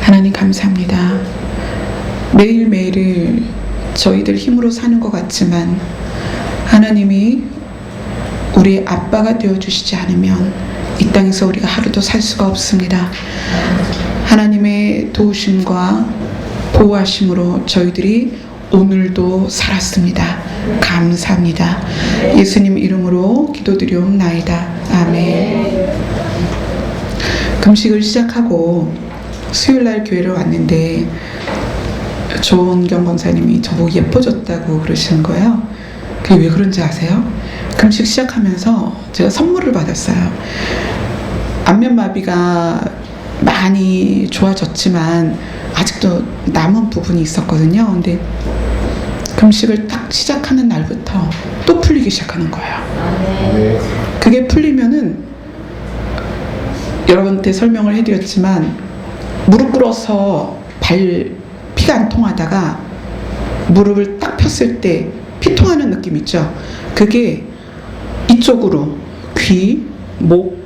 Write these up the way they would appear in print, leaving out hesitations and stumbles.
하나님 감사합니다. 매일매일을 저희들 힘으로 사는 것 같지만 하나님이 우리의 아빠가 되어주시지 않으면 이 땅에서 우리가 하루도 살 수가 없습니다. 하나님의 도우심과 보호하심으로 저희들이 오늘도 살았습니다. 감사합니다. 예수님 이름으로 기도드리옵나이다. 아멘. 금식을 시작하고 수요일날 교회를 왔는데 조은경 권사님이 저보고 예뻐졌다고 그러시는 거예요. 그게 왜 그런지 아세요? 금식 시작하면서 제가 선물을 받았어요. 안면마비가 많이 좋아졌지만 아직도 남은 부분이 있었거든요. 근데 금식을 딱 시작하는 날부터 또 풀리기 시작하는 거예요. 그게 풀리면은 여러분한테 설명을 해드렸지만 무릎 꿇어서 피가 안 통하다가 무릎을 딱 폈을 때 피 통하는 느낌 있죠? 그게 이쪽으로 귀, 목,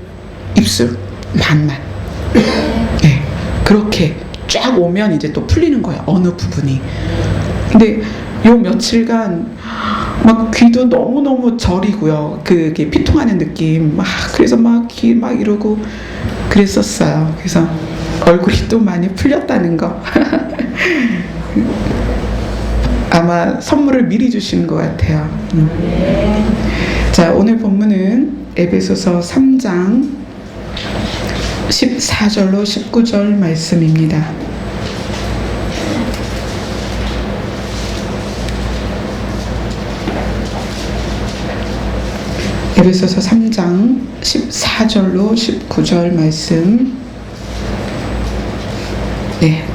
입술 반만 네, 그렇게 쫙 오면 이제 또 풀리는 거예요. 어느 부분이. 근데 요 며칠간 막 귀도 너무너무 저리고요. 그게 피 통하는 느낌 그래서 막 귀 막 이러고 그랬었어요. 그래서 얼굴이 또 많이 풀렸다는 거 아마 선물을 미리 주시는 것 같아요. 자, 오늘 본문은 에베소서 3장 14절로 19절 말씀입니다. 에베소서 3장 14절로 19절 말씀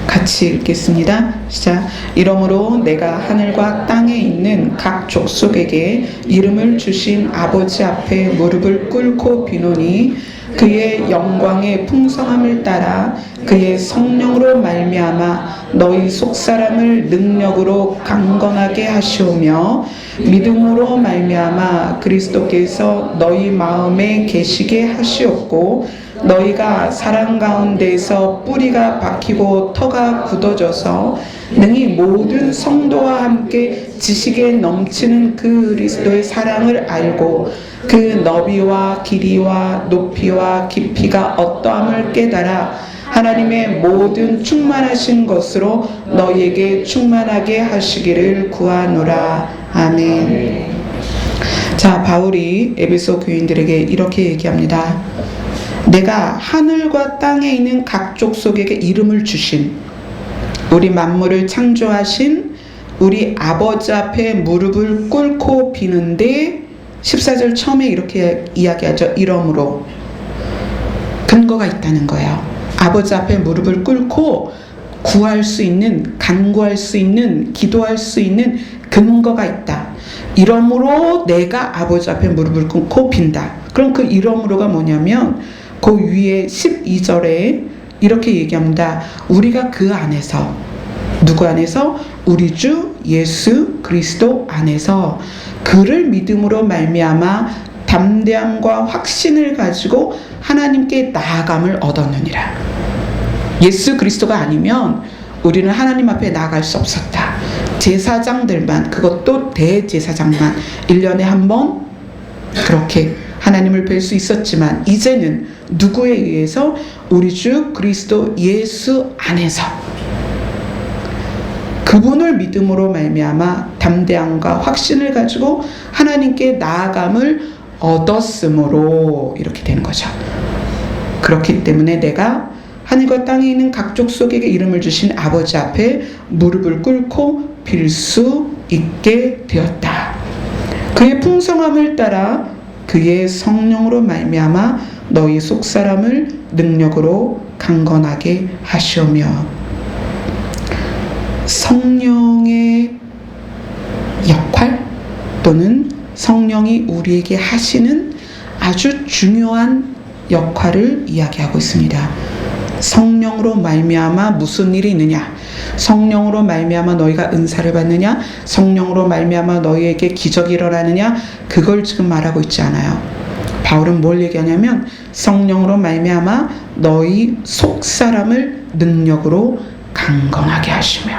같이 읽겠습니다. 시작. 이러므로 내가 하늘과 땅에 있는 각 족속에게 이름을 주신 아버지 앞에 무릎을 꿇고 비노니 그의 영광의 풍성함을 따라 그의 성령으로 말미암아 너희 속사람을 능력으로 강건하게 하시오며 믿음으로 말미암아 그리스도께서 너희 마음에 계시게 하시옵고 너희가 사랑 가운데서 뿌리가 박히고 터가 굳어져서 능히 모든 성도와 함께 지식에 넘치는 그 그리스도의 사랑을 알고 그 너비와 길이와 높이와 깊이가 어떠함을 깨달아 하나님의 모든 충만하신 것으로 너희에게 충만하게 하시기를 구하노라. 아멘. 자, 바울이 에베소 교인들에게 이렇게 얘기합니다. 내가 하늘과 땅에 있는 각 족속에게 이름을 주신 우리 만물을 창조하신 우리 아버지 앞에 무릎을 꿇고 비는데 14절 처음에 이렇게 이야기하죠. 이러므로 근거가 있다는 거예요. 아버지 앞에 무릎을 꿇고 구할 수 있는, 간구할 수 있는, 기도할 수 있는 근거가 있다. 이러므로 내가 아버지 앞에 무릎을 꿇고 빈다. 그럼 그 이러므로가 뭐냐면 그 위에 12절에 이렇게 얘기합니다. 우리가 그 안에서, 누구 안에서? 우리 주 예수 그리스도 안에서 그를 믿음으로 말미암아 담대함과 확신을 가지고 하나님께 나아감을 얻었느니라. 예수 그리스도가 아니면 우리는 하나님 앞에 나아갈 수 없었다. 제사장들만, 그것도 대제사장만 1년에 한 번 그렇게 하나님을 뵐 수 있었지만 이제는 누구에 의해서? 우리 주 그리스도 예수 안에서 그분을 믿음으로 말미암아 담대함과 확신을 가지고 하나님께 나아감을 얻었으므로 이렇게 되는 거죠. 그렇기 때문에 내가 하늘과 땅에 있는 각 족속에게 이름을 주신 아버지 앞에 무릎을 꿇고 빌 수 있게 되었다. 그의 풍성함을 따라 그의 성령으로 말미암아 너희 속사람을 능력으로 강건하게 하시오며 성령의 역할 또는 성령이 우리에게 하시는 아주 중요한 역할을 이야기하고 있습니다. 성령으로 말미암아 무슨 일이 있느냐? 성령으로 말미암아 너희가 은사를 받느냐? 성령으로 말미암아 너희에게 기적이 일어나느냐? 그걸 지금 말하고 있지 않아요. 바울은 뭘 얘기하냐면 성령으로 말미암아 너희 속사람을 능력으로 강건하게 하시며.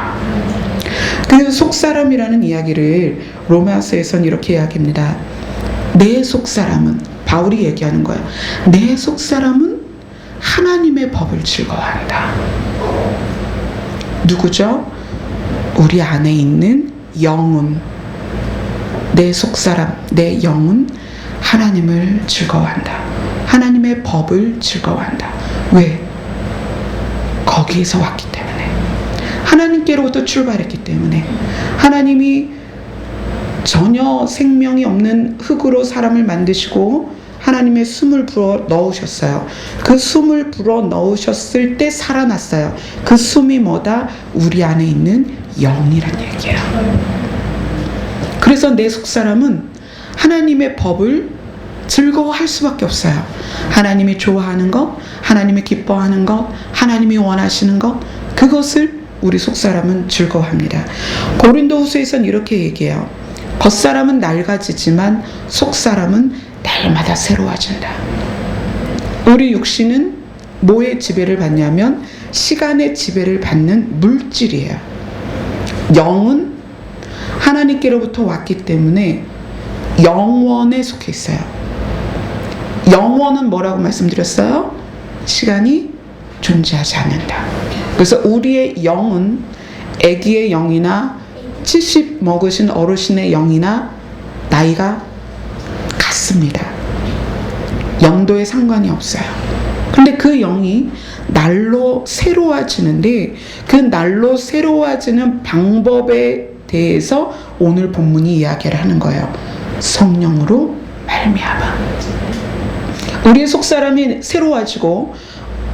그 속사람이라는 이야기를 로마서에서는 이렇게 이야기합니다. 내 속사람은, 바울이 얘기하는 거예요. 내 속사람은 하나님의 법을 즐거워한다. 누구죠? 우리 안에 있는 영은, 내 속사람, 내 영은 하나님을 즐거워한다. 하나님의 법을 즐거워한다. 왜? 거기에서 왔기 때문에. 하나님께로부터 출발했기 때문에. 하나님이 전혀 생명이 없는 흙으로 사람을 만드시고 하나님의 숨을 불어 넣으셨어요. 그 숨을 불어 넣으셨을 때 살아났어요. 그 숨이 뭐다? 우리 안에 있는 영이란 얘기예요. 그래서 내 속사람은 하나님의 법을 즐거워할 수밖에 없어요. 하나님이 좋아하는 것, 하나님이 기뻐하는 것, 하나님이 원하시는 것, 그것을 우리 속사람은 즐거워합니다. 고린도후서에서는 이렇게 얘기해요. 겉사람은 낡아지지만 속사람은 날마다 새로워진다. 우리 육신은 뭐의 지배를 받냐면 시간의 지배를 받는 물질이에요. 영은 하나님께로부터 왔기 때문에 영원에 속해 있어요. 영원은 뭐라고 말씀드렸어요? 시간이 존재하지 않는다. 그래서 우리의 영은 아기의 영이나 70 먹으신 어르신의 영이나 나이가 같습니다. 연도에 상관이 없어요. 근데 그 영이 날로 새로워지는데 그 날로 새로워지는 방법에 대해서 오늘 본문이 이야기를 하는 거예요. 성령으로 말미암아. 우리의 속사람이 새로워지고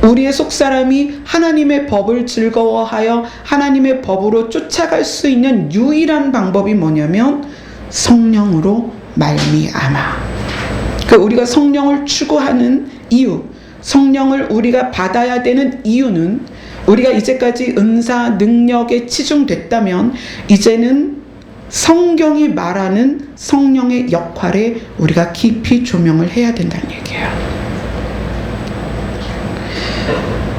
우리의 속사람이 하나님의 법을 즐거워하여 하나님의 법으로 쫓아갈 수 있는 유일한 방법이 뭐냐면 성령으로 말미암아. 그 우리가 성령을 추구하는 이유, 성령을 우리가 받아야 되는 이유는 우리가 이제까지 은사, 능력에 치중됐다면 이제는 성경이 말하는 성령의 역할에 우리가 깊이 조명을 해야 된다는 얘기예요.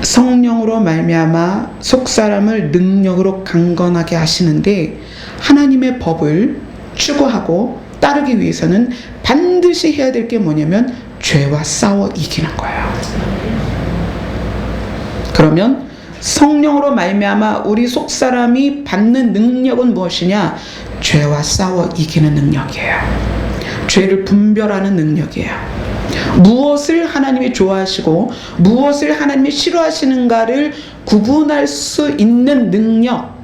성령으로 말미암아 속사람을 능력으로 강건하게 하시는데 하나님의 법을 추구하고 따르기 위해서는 반드시 해야 될 게 뭐냐면 죄와 싸워 이기는 거예요. 그러면 성령으로 말미암아 우리 속사람이 받는 능력은 무엇이냐? 죄와 싸워 이기는 능력이에요. 죄를 분별하는 능력이에요. 무엇을 하나님이 좋아하시고 무엇을 하나님이 싫어하시는가를 구분할 수 있는 능력,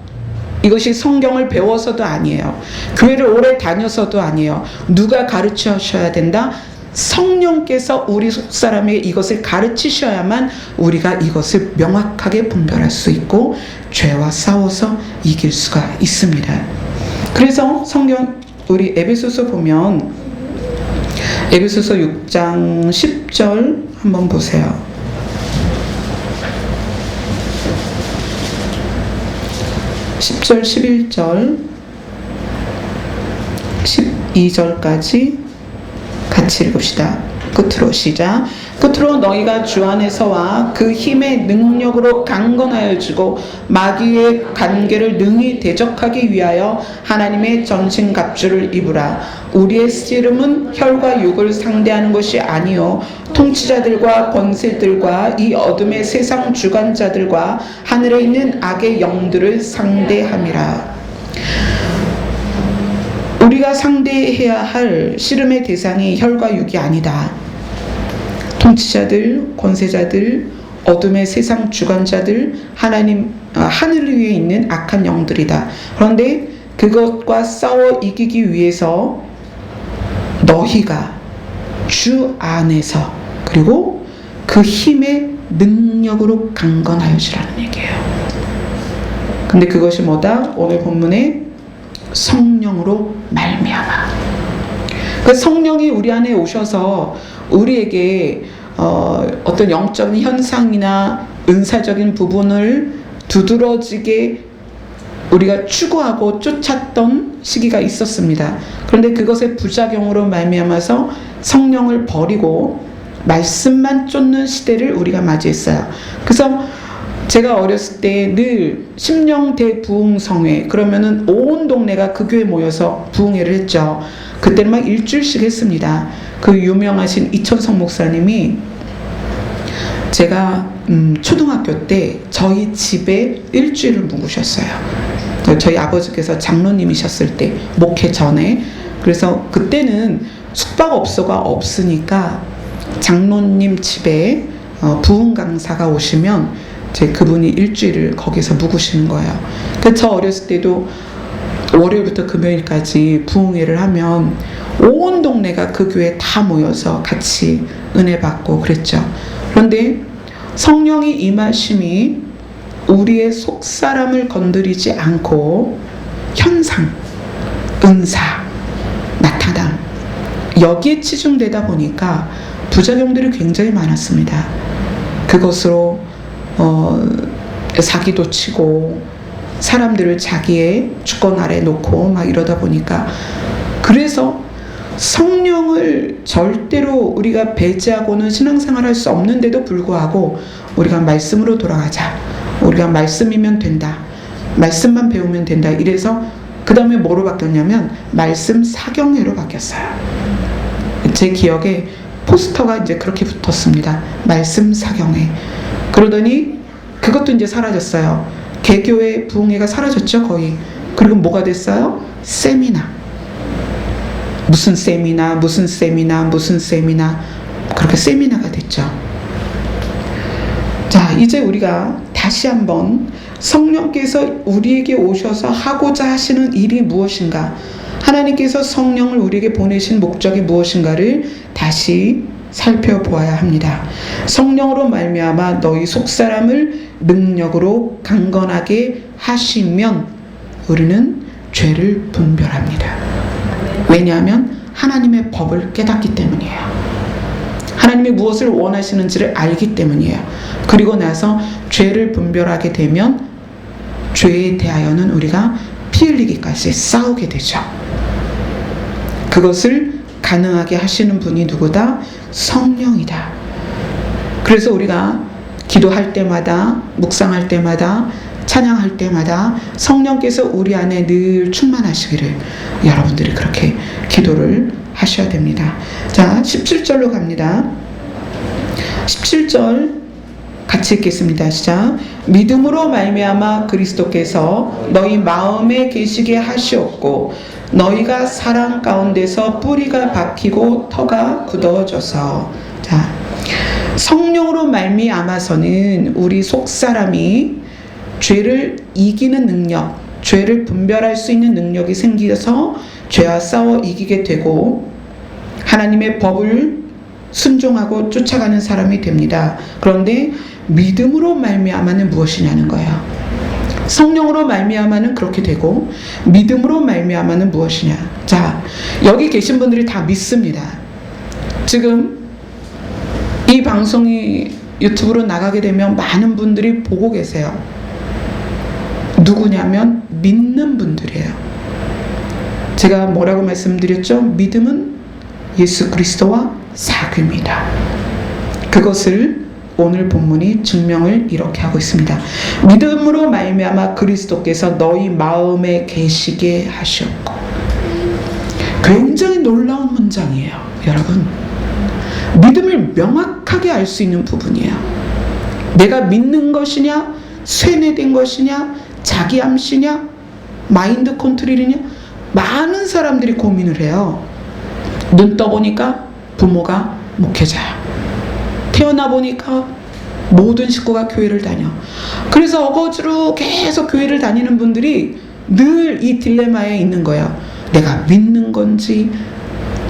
이것이 성경을 배워서도 아니에요. 교회를 오래 다녀서도 아니에요. 누가 가르쳐 주셔야 된다? 성령께서 우리 속사람에게 이것을 가르치셔야만 우리가 이것을 명확하게 분별할 수 있고 죄와 싸워서 이길 수가 있습니다. 그래서 성경 우리 에베소서 보면 에베소서 6장 10절 한번 보세요. 10절, 11절, 12절까지 같이 읽읍시다. 끝으로 시작. 끝으로 너희가 주 안에서와 그 힘의 능력으로 강건하여지고 마귀의 관계를 능히 대적하기 위하여 하나님의 전신갑주를 입으라. 우리의 씨름은 혈과 육을 상대하는 것이 아니요 통치자들과 권세들과 이 어둠의 세상 주관자들과 하늘에 있는 악의 영들을 상대함이라. 우리가 상대해야 할 씨름의 대상이 혈과 육이 아니다. 통치자들, 권세자들, 어둠의 세상 주관자들, 하늘 위에 있는 악한 영들이다. 그런데 그것과 싸워 이기기 위해서 너희가 주 안에서 그리고 그 힘의 능력으로 강건하여지라는 얘기예요. 근데 그것이 뭐다? 오늘 본문에 성령으로 말미암아. 그 성령이 우리 안에 오셔서 우리에게 어떤 영적인 현상이나 은사적인 부분을 두드러지게 우리가 추구하고 쫓았던 시기가 있었습니다. 그런데 그것의 부작용으로 말미암아서 성령을 버리고 말씀만 쫓는 시대를 우리가 맞이했어요. 그래서 제가 어렸을 때 늘 심령대 부흥성회 그러면은 온 동네가 그 교회에 모여서 부흥회를 했죠. 그때는 막 일주일씩 했습니다. 그 유명하신 이천성 목사님이 제가 초등학교 때 저희 집에 일주일을 묵으셨어요. 저희 아버지께서 장로님이셨을 때 목회 전에. 그래서 그때는 숙박업소가 없으니까 장로님 집에 부흥 강사가 오시면 그분이 일주일을 거기서 묵으시는 거예요. 그래서 저 어렸을 때도 월요일부터 금요일까지 부흥회를 하면 온 동네가 그 교회에 다 모여서 같이 은혜 받고 그랬죠. 그런데 성령이 임하심이 우리의 속사람을 건드리지 않고 현상, 은사, 나타남 여기에 치중되다 보니까 부작용들이 굉장히 많았습니다. 그것으로 사기도 치고 사람들을 자기의 주권 아래 놓고 막 이러다 보니까 그래서 성령을 절대로 우리가 배제하고는 신앙생활 할 수 없는데도 불구하고 우리가 말씀으로 돌아가자. 우리가 말씀이면 된다. 말씀만 배우면 된다. 이래서 그 다음에 뭐로 바뀌었냐면 말씀 사경회로 바뀌었어요. 제 기억에 포스터가 이제 그렇게 붙었습니다. 말씀 사경회. 그러더니 그것도 이제 사라졌어요. 개교회 부흥회가 사라졌죠 거의. 그리고 뭐가 됐어요? 세미나. 무슨 세미나 무슨 세미나 무슨 세미나 그렇게 세미나가 됐죠. 자, 이제 우리가 다시 한번 성령께서 우리에게 오셔서 하고자 하시는 일이 무엇인가, 하나님께서 성령을 우리에게 보내신 목적이 무엇인가를 다시 살펴보아야 합니다. 성령으로 말미암아 너희 속사람을 능력으로 강건하게 하시면 우리는 죄를 분별합니다. 왜냐하면 하나님의 법을 깨닫기 때문이에요. 하나님이 무엇을 원하시는지를 알기 때문이에요. 그리고 나서 죄를 분별하게 되면 죄에 대하여는 우리가 피 흘리기까지 싸우게 되죠. 그것을 가능하게 하시는 분이 누구다? 성령이다. 그래서 우리가 기도할 때마다, 묵상할 때마다, 찬양할 때마다 성령께서 우리 안에 늘 충만하시기를 여러분들이 그렇게 기도를 하셔야 됩니다. 자, 17절로 갑니다. 17절 같이 읽겠습니다. 시작. 믿음으로 말미암아 그리스도께서 너희 마음에 계시게 하시었고 너희가 사랑 가운데서 뿌리가 박히고 터가 굳어져서. 자, 성령으로 말미암아서는 우리 속사람이 죄를 이기는 능력, 죄를 분별할 수 있는 능력이 생겨서 죄와 싸워 이기게 되고 하나님의 법을 순종하고 쫓아가는 사람이 됩니다. 그런데 믿음으로 말미암아는 무엇이냐는 거예요. 성령으로 말미암아는 그렇게 되고 믿음으로 말미암아는 무엇이냐. 자, 여기 계신 분들이 다 믿습니다. 지금 이 방송이 유튜브로 나가게 되면 많은 분들이 보고 계세요. 누구냐면 믿는 분들이에요. 제가 뭐라고 말씀드렸죠? 믿음은 예수 그리스도와 사귑이다. 그것을 오늘 본문이 증명을 이렇게 하고 있습니다. 믿음으로 말미암아 그리스도께서 너희 마음에 계시게 하셨고. 굉장히 놀라운 문장이에요, 여러분. 믿음을 명확하게 알 수 있는 부분이에요. 내가 믿는 것이냐, 쇠뇌된 것이냐, 자기 암시냐, 마인드 컨트롤이냐, 많은 사람들이 고민을 해요. 눈 떠보니까 부모가 목회자야. 태어나 보니까 모든 식구가 교회를 다녀. 그래서 어거지로 계속 교회를 다니는 분들이 늘 이 딜레마에 있는 거예요. 내가 믿는 건지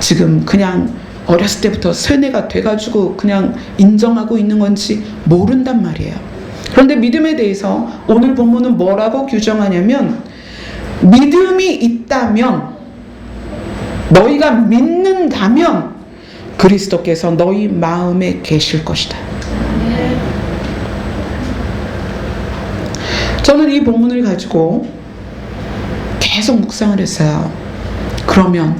지금 그냥 어렸을 때부터 쇠뇌가 돼가지고 그냥 인정하고 있는 건지 모른단 말이에요. 그런데 믿음에 대해서 오늘 본문은 뭐라고 규정하냐면 믿음이 있다면, 너희가 믿는다면 그리스도께서 너희 마음에 계실 것이다. 저는 이 본문을 가지고 계속 묵상을 했어요. 그러면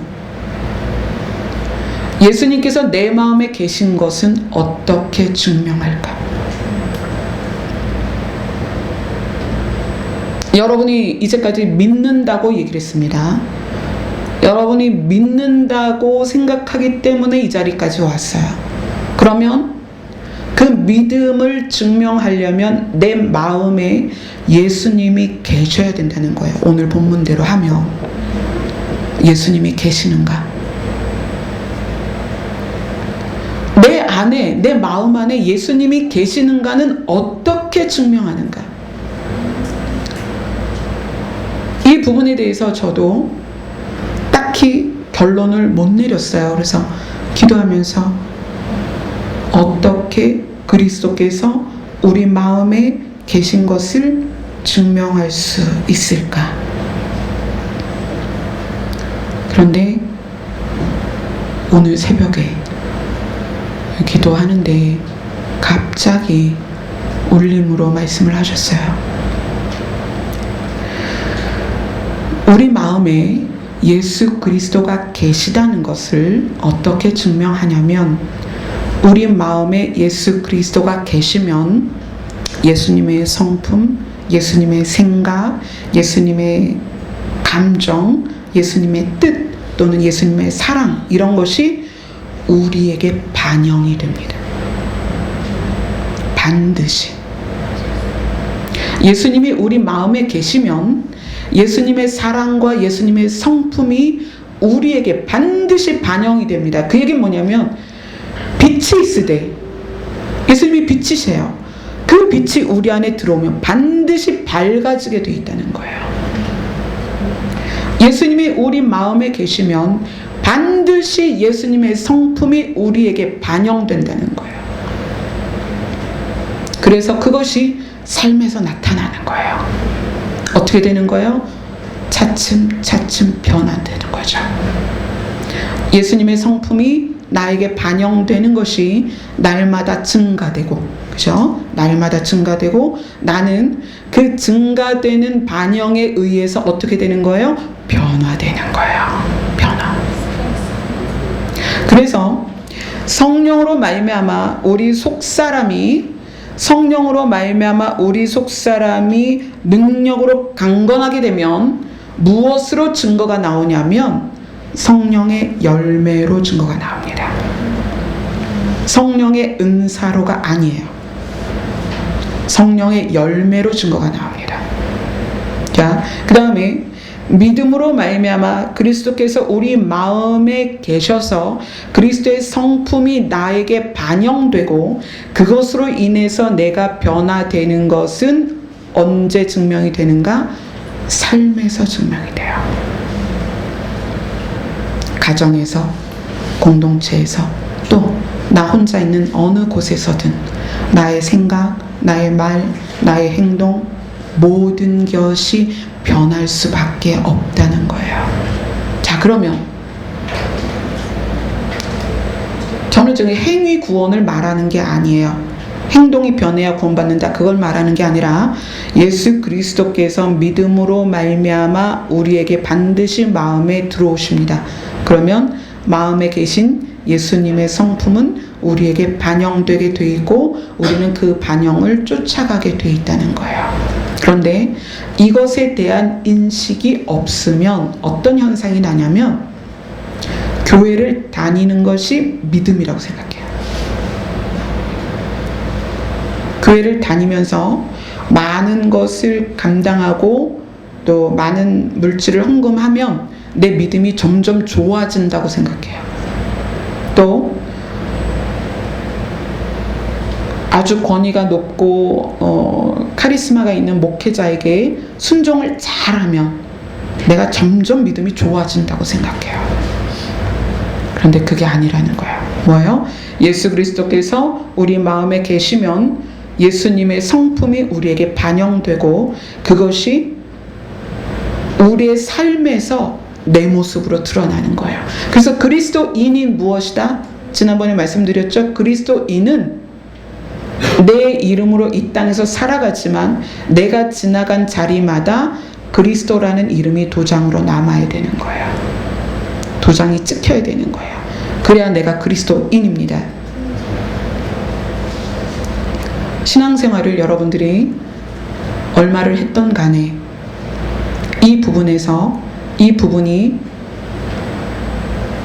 예수님께서 내 마음에 계신 것은 어떻게 증명할까? 여러분이 이제까지 믿는다고 얘기를 했습니다. 여러분이 믿는다고 생각하기 때문에 이 자리까지 왔어요. 그러면 그 믿음을 증명하려면 내 마음에 예수님이 계셔야 된다는 거예요. 오늘 본문대로 하며 예수님이 계시는가? 내 안에, 내 마음 안에 예수님이 계시는가는 어떻게 증명하는가? 이 부분에 대해서 저도 딱히 결론을 못 내렸어요. 그래서 기도하면서 어떻게 그리스도께서 우리 마음에 계신 것을 증명할 수 있을까? 그런데 오늘 새벽에 기도하는데 갑자기 울림으로 말씀을 하셨어요. 우리 마음에 예수 그리스도가 계시다는 것을 어떻게 증명하냐면, 우리 마음에 예수 그리스도가 계시면 예수님의 성품, 예수님의 생각, 예수님의 감정, 예수님의 뜻 또는 예수님의 사랑, 이런 것이 우리에게 반영이 됩니다. 반드시. 예수님이 우리 마음에 계시면 예수님의 사랑과 예수님의 성품이 우리에게 반드시 반영이 됩니다. 그 얘기는 뭐냐면, 빛이 있으되, 예수님이 빛이세요. 그 빛이 우리 안에 들어오면 반드시 밝아지게 되어 있다는 거예요. 예수님이 우리 마음에 계시면 반드시 예수님의 성품이 우리에게 반영된다는 거예요. 그래서 그것이 삶에서 나타나는 거예요. 어떻게 되는 거예요? 차츰차츰 변화되는 거죠. 예수님의 성품이 나에게 반영되는 것이 날마다 증가되고, 그죠? 날마다 증가되고, 나는 그 증가되는 반영에 의해서 어떻게 되는 거예요? 변화되는 거예요. 변화. 그래서 성령으로 말미암아 우리 속사람이 능력으로 강건하게 되면 무엇으로 증거가 나오냐면 성령의 열매로 증거가 나옵니다. 성령의 은사로가 아니에요. 성령의 열매로 증거가 나옵니다. 자, 그 다음에 믿음으로 말미암아 그리스도께서 우리 마음에 계셔서 그리스도의 성품이 나에게 반영되고, 그것으로 인해서 내가 변화되는 것은 언제 증명이 되는가? 삶에서 증명이 돼요. 가정에서, 공동체에서, 또 나 혼자 있는 어느 곳에서든 나의 생각, 나의 말, 나의 행동, 모든 것이 변할 수밖에 없다는 거예요. 자, 그러면 저는 지금 행위 구원을 말하는 게 아니에요. 행동이 변해야 구원받는다, 그걸 말하는 게 아니라 예수 그리스도께서 믿음으로 말미암아 우리에게 반드시 마음에 들어오십니다. 그러면 마음에 계신 예수님의 성품은 우리에게 반영되게 돼 있고, 우리는 그 반영을 쫓아가게 돼 있다는 거예요. 그런데 이것에 대한 인식이 없으면 어떤 현상이 나냐면, 교회를 다니는 것이 믿음이라고 생각해요. 교회를 다니면서 많은 것을 감당하고 또 많은 물질을 헌금하면 내 믿음이 점점 좋아진다고 생각해요. 또 아주 권위가 높고 카리스마가 있는 목회자에게 순종을 잘하면 내가 점점 믿음이 좋아진다고 생각해요. 그런데 그게 아니라는 거예요. 뭐예요? 예수 그리스도께서 우리 마음에 계시면 예수님의 성품이 우리에게 반영되고, 그것이 우리의 삶에서 내 모습으로 드러나는 거예요. 그래서 그리스도인이 무엇이다? 지난번에 말씀드렸죠. 그리스도인은 내 이름으로 이 땅에서 살아가지만 내가 지나간 자리마다 그리스도라는 이름이 도장으로 남아야 되는 거예요. 도장이 찍혀야 되는 거예요. 그래야 내가 그리스도인입니다. 신앙생활을 여러분들이 얼마를 했던 간에 이 부분에서 이 부분이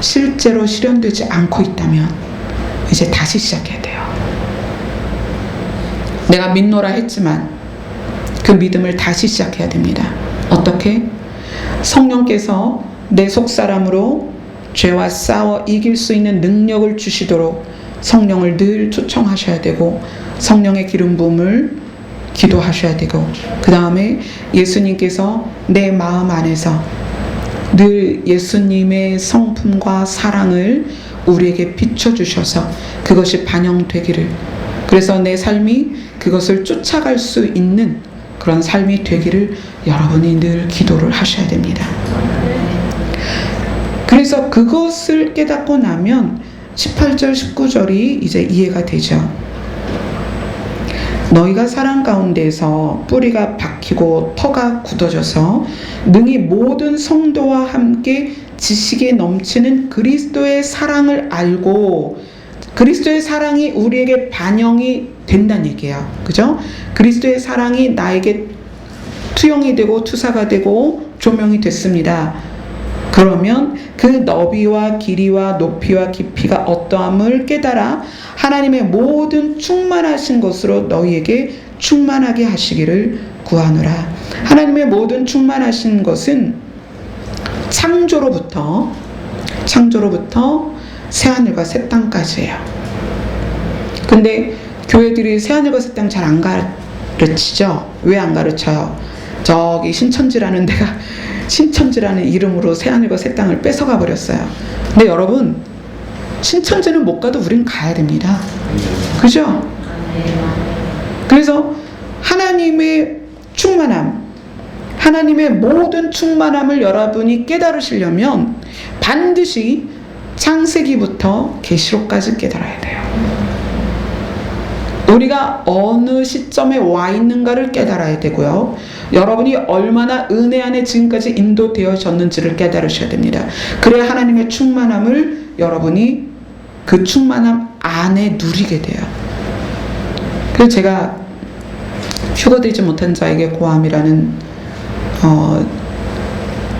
실제로 실현되지 않고 있다면 이제 다시 시작해야 돼요. 내가 믿노라 했지만 그 믿음을 다시 시작해야 됩니다. 어떻게? 성령께서 내 속사람으로 죄와 싸워 이길 수 있는 능력을 주시도록 성령을 늘 초청하셔야 되고, 성령의 기름 부음을 기도하셔야 되고, 그 다음에 예수님께서 내 마음 안에서 늘 예수님의 성품과 사랑을 우리에게 비춰주셔서 그것이 반영되기를, 그래서 내 삶이 그것을 쫓아갈 수 있는 그런 삶이 되기를 여러분이 늘 기도를 하셔야 됩니다. 그래서 그것을 깨닫고 나면 18절 19절이 이제 이해가 되죠. 너희가 사랑 가운데서 뿌리가 박히고 터가 굳어져서 능히 모든 성도와 함께 지식에 넘치는 그리스도의 사랑을 알고, 그리스도의 사랑이 우리에게 반영이 된다는 얘기예요. 그죠? 그리스도의 사랑이 나에게 투영이 되고 투사가 되고 조명이 됐습니다. 그러면 그 너비와 길이와 높이와 깊이가 어떠함을 깨달아 하나님의 모든 충만하신 것으로 너희에게 충만하게 하시기를 구하노라. 하나님의 모든 충만하신 것은 창조로부터 새하늘과 새 땅까지예요. 근데 교회들이 새하늘과 새 땅 잘 안 가르치죠? 왜 안 가르쳐요? 저기 신천지라는 데가 신천지라는 이름으로 새하늘과 새 땅을 뺏어가 버렸어요. 근데 여러분, 신천지는 못 가도 우린 가야 됩니다. 그죠? 그래서 하나님의 충만함, 하나님의 모든 충만함을 여러분이 깨달으시려면 반드시 창세기부터 계시록까지 깨달아야 돼요. 우리가 어느 시점에 와 있는가를 깨달아야 되고요. 여러분이 얼마나 은혜 안에 지금까지 인도되어졌는지를 깨달으셔야 됩니다. 그래야 하나님의 충만함을 여러분이 그 충만함 안에 누리게 돼요. 그래서 제가 휴거되지 못한 자에게 고함이라는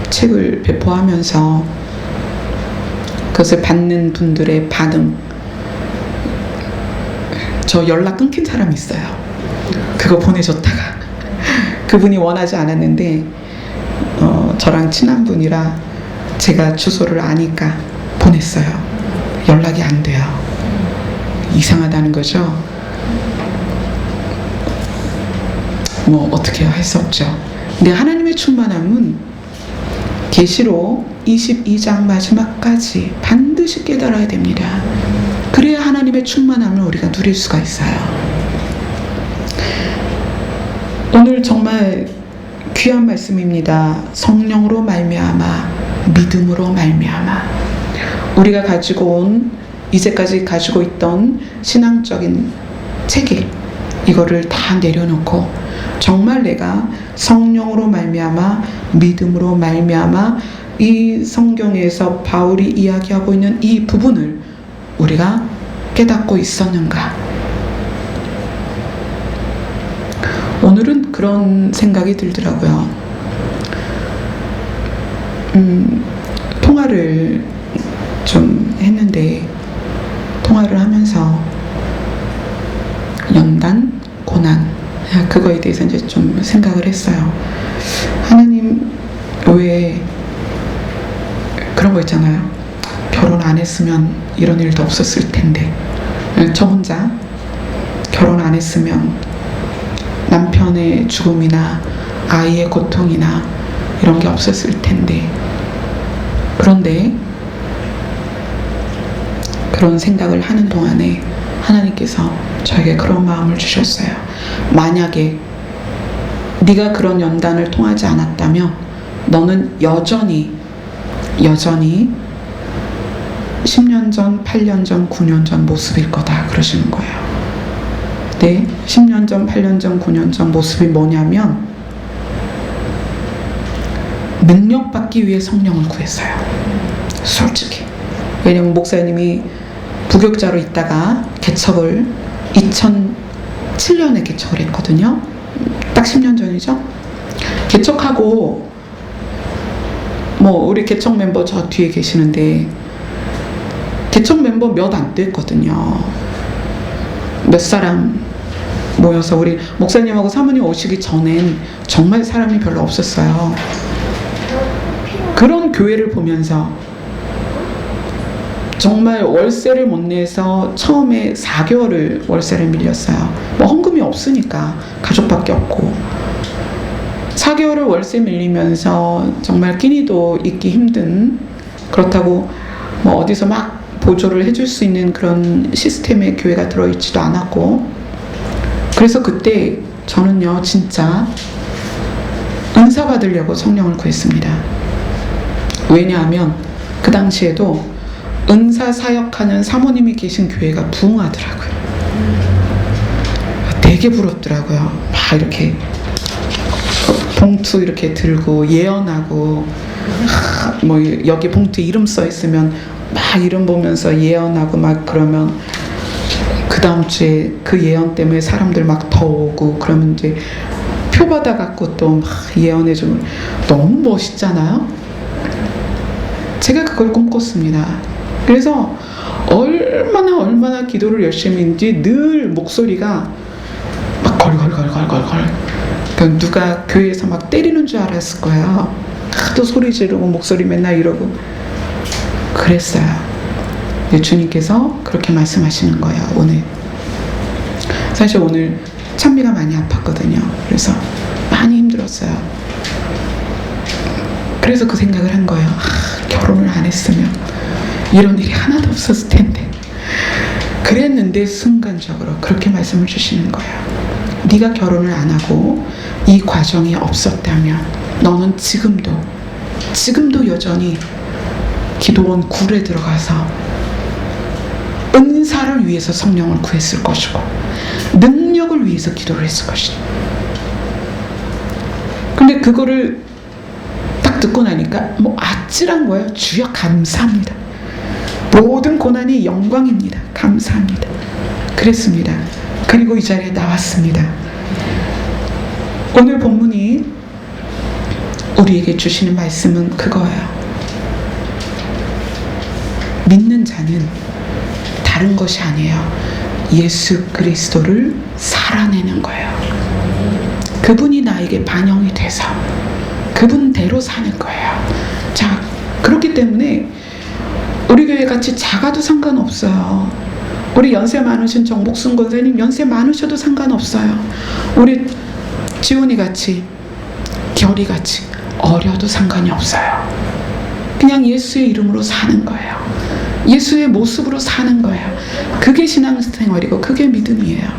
책을 배포하면서 그것을 받는 분들의 반응, 저 연락 끊긴 사람이 있어요. 그거 보내줬다가 그분이 원하지 않았는데 저랑 친한 분이라 제가 주소를 아니까 보냈어요. 연락이 안 돼요. 이상하다는 거죠. 뭐 어떻게 할 수 없죠. 근데 하나님의 충만함은 계시록 22장 마지막까지 반드시 깨달아야 됩니다. 그래야 하나님의 충만함을 우리가 누릴 수가 있어요. 오늘 정말 귀한 말씀입니다. 성령으로 말미암아, 믿음으로 말미암아. 우리가 가지고 온, 이제까지 가지고 있던 신앙적인 체계, 이거를 다 내려놓고 정말 내가 성령으로 말미암아, 믿음으로 말미암아, 이 성경에서 바울이 이야기하고 있는 이 부분을 우리가 깨닫고 있었는가? 오늘은 그런 생각이 들더라고요. 통화를 좀 했는데, 통화를 하면서 연단, 고난, 그거에 대해서 이제 좀 생각을 했어요. 하나님, 왜 그런 거 있잖아요. 결혼 안 했으면 이런 일도 없었을 텐데, 저 혼자 결혼 안 했으면 남편의 죽음이나 아이의 고통이나 이런 게 없었을 텐데, 그런데 그런 생각을 하는 동안에 하나님께서 저에게 그런 마음을 주셨어요. 만약에 네가 그런 연단을 통하지 않았다면 너는 여전히 10년 전, 8년 전, 9년 전 모습일 거다, 그러시는 거예요. 네, 10년 전, 8년 전, 9년 전 모습이 뭐냐면 능력받기 위해 성령을 구했어요. 솔직히. 왜냐면 목사님이 부교육자로 있다가 개척을 2007년에 개척을 했거든요. 딱 10년 전이죠. 개척하고 뭐 우리 개척 멤버 저 뒤에 계시는데 개척 멤버 몇 안 됐거든요. 몇 사람 모여서 우리 목사님하고 사모님 오시기 전엔 정말 사람이 별로 없었어요. 그런 교회를 보면서 정말 월세를 못 내서 처음에 4개월을 월세를 밀렸어요. 뭐 헌금이 없으니까 가족밖에 없고 4개월을 월세 밀리면서 정말 끼니도 있기 힘든, 그렇다고 뭐 어디서 막 보조를 해줄 수 있는 그런 시스템의 교회가 들어있지도 않았고, 그래서 그때 저는요 진짜 은사 받으려고 성령을 구했습니다. 왜냐하면 그 당시에도 은사 사역하는 사모님이 계신 교회가 부흥하더라고요. 되게 부럽더라고요. 막 이렇게 봉투 이렇게 들고 예언하고, 뭐 여기 봉투 이름 써 있으면 막 이름 보면서 예언하고 막 그러면 그 다음 주에 그 예언 때문에 사람들 막 더 오고, 그러면 이제 표 받아 갖고 또 막 예언해주고, 너무 멋있잖아요. 제가 그걸 꿈꿨습니다. 그래서 얼마나 기도를 열심히 했는지 늘 목소리가 막 걸걸걸걸걸걸, 그러니까 누가 교회에서 막 때리는 줄 알았을 거예요. 하도 소리 지르고 목소리 맨날 이러고 그랬어요. 주님께서 그렇게 말씀하시는 거예요. 오늘 사실 오늘 찬미가 많이 아팠거든요. 그래서 많이 힘들었어요. 그래서 그 생각을 한 거예요. 결혼을 안 했으면 이런 일이 하나도 없었을 텐데. 그랬는데 순간적으로 그렇게 말씀을 주시는 거예요. 네가 결혼을 안 하고 이 과정이 없었다면 너는 지금도 여전히 기도원 굴에 들어가서 은사를 위해서 성령을 구했을 것이고 능력을 위해서 기도를 했을 것이다. 근데 그거를 딱 듣고 나니까 뭐 아찔한 거예요. 주여 감사합니다. 모든 고난이 영광입니다. 감사합니다. 그랬습니다. 그리고 이 자리에 나왔습니다. 오늘 본문이 우리에게 주시는 말씀은 그거예요. 믿는 자는 다른 것이 아니에요. 예수 그리스도를 살아내는 거예요. 그분이 나에게 반영이 돼서 그분대로 사는 거예요. 자, 그렇기 때문에 우리 교회 같이 작아도 상관없어요. 우리 연세 많으신 정복순 권사님 연세 많으셔도 상관없어요. 우리 지훈이 같이 결이 같이 어려도 상관이 없어요. 그냥 예수의 이름으로 사는 거예요. 예수의 모습으로 사는 거예요. 그게 신앙생활이고 그게 믿음이에요.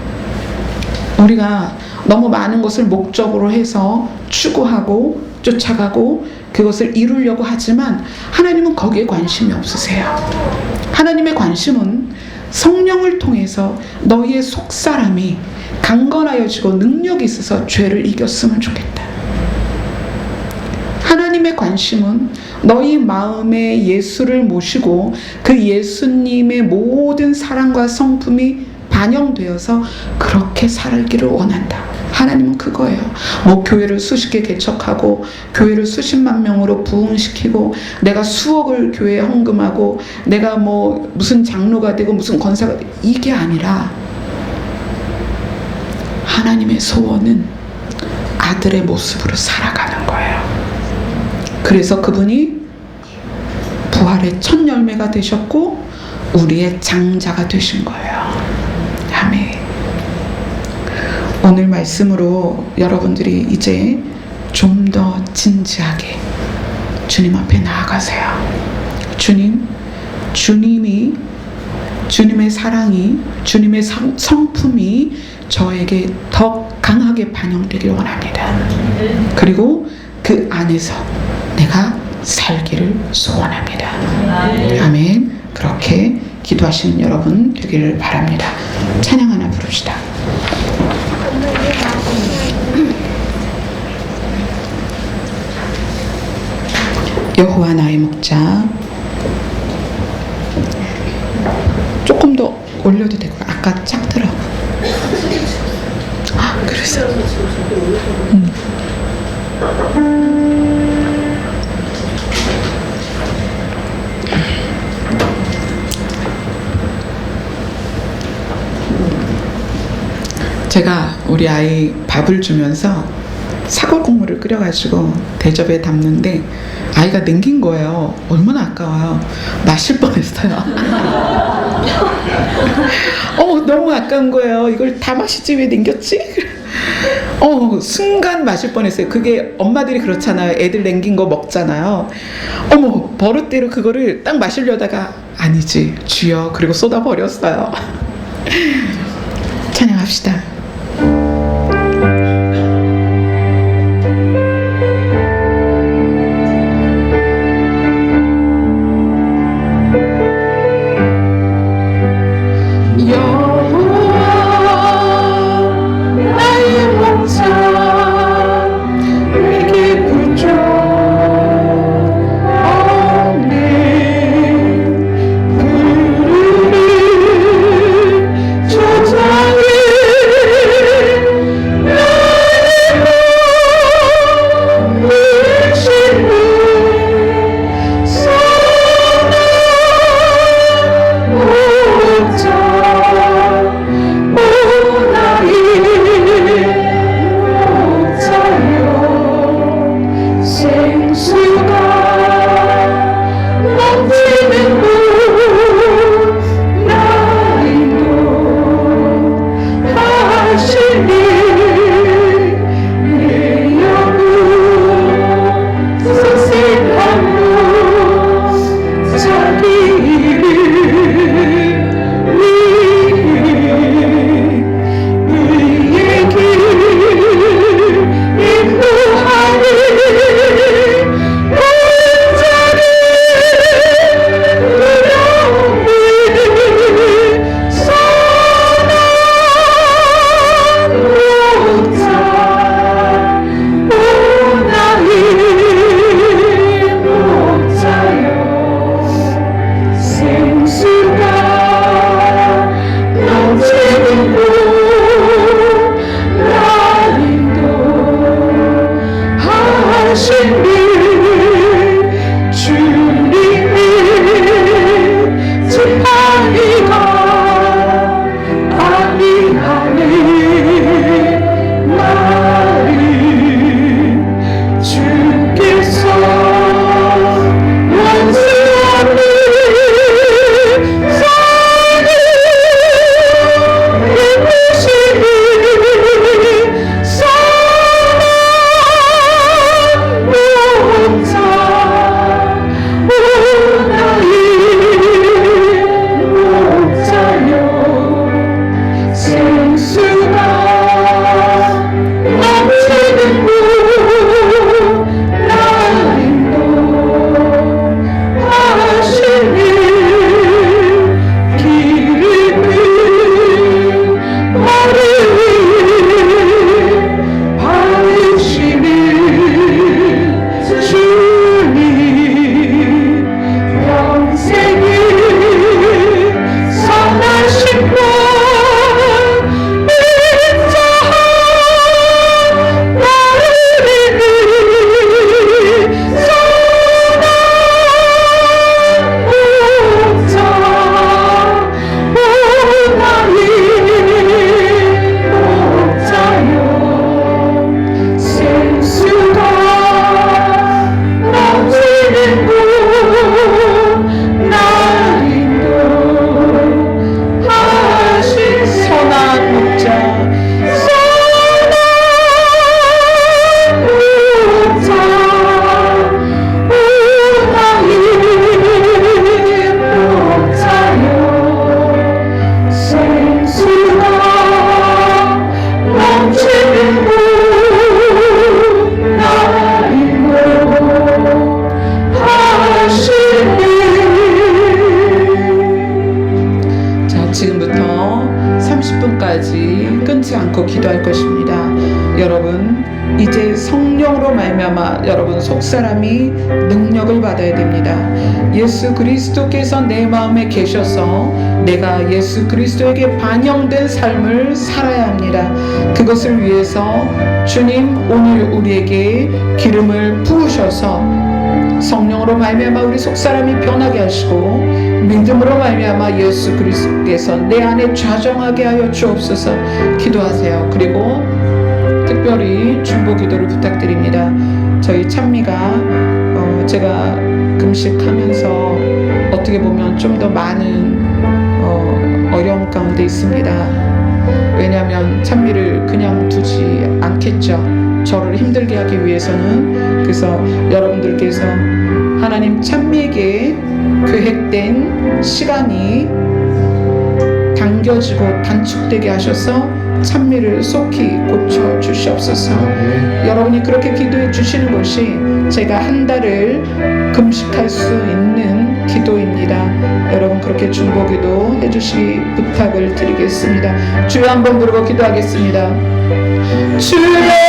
우리가 너무 많은 것을 목적으로 해서 추구하고 쫓아가고 그것을 이루려고 하지만 하나님은 거기에 관심이 없으세요. 하나님의 관심은 성령을 통해서 너희의 속사람이 강건하여지고 능력이 있어서 죄를 이겼으면 좋겠다. 하나님의 관심은 너희 마음에 예수를 모시고 그 예수님의 모든 사랑과 성품이 반영되어서 그렇게 살기를 원한다. 하나님은 그거예요. 뭐 교회를 수십 개 개척하고 교회를 수십만 명으로 부흥시키고 내가 수억을 교회에 헌금하고 내가 뭐 무슨 장로가 되고 무슨 권사가 되고 이게 아니라 하나님의 소원은 아들의 모습으로 살아가는 거예요. 그래서 그분이 부활의 첫 열매가 되셨고 우리의 장자가 되신 거예요. 아멘. 오늘 말씀으로 여러분들이 이제 좀 더 진지하게 주님 앞에 나아가세요. 주님의 사랑이, 주님의 성품이 저에게 더 강하게 반영되길 원합니다. 그리고 그 안에서 내가 살기를 소원합니다. 아멘. 그렇게 기도하시는 여러분 되기를 바랍니다. 찬양 하나 부릅시다. 여호와 나의 목자. 조금 더 올려도 되고 아까 작더라고. 그래서 제가 우리 아이 밥을 주면서 사골 국물을 끓여가지고 대접에 담는데 아이가 남긴 거예요. 얼마나 아까워요. 마실 뻔했어요. 너무 아까운 거예요. 이걸 다 마시지 왜 남겼지? 순간 마실 뻔했어요. 그게 엄마들이 그렇잖아요. 애들 남긴 거 먹잖아요. 버릇대로 그거를 딱 마시려다가 아니지 주여, 그리고 쏟아 버렸어요. 찬양합시다. 기도할 것입니다. 여러분, 이제 성령으로 말미암아 여러분 속사람이 능력을 받아야 됩니다. 예수 그리스도께서 내 마음에 계셔서 내가 예수 그리스도에게 반영된 삶을 살아야 합니다. 그것을 위해서 주님 오늘 우리에게 기름을 부으셔서 성령으로 말미암아 우리 속사람이 변하게 하시고 믿음으로 말미암아 예수 그리스도께서 내 안에 좌정하게 하여 주옵소서. 기도하세요. 그리고 특별히 중보 기도를 부탁드립니다. 저희 찬미가 제가 금식하면서 어떻게 보면 좀 더 많은 어려움 가운데 있습니다. 왜냐하면 찬미를 그냥 두지 않겠죠. 저를 힘들게 하기 위해서는. 그래서 여러분들께서 하나님 찬미에게 계획된 시간이 당겨지고 단축되게 하셔서 찬미를 속히 고쳐 주시옵소서. 여러분이 그렇게 기도해 주시는 것이 제가 한 달을 금식할 수 있는 기도입니다. 여러분 그렇게 중보기도 해주시 부탁을 드리겠습니다. 주여 한번 부르고 기도하겠습니다. 주여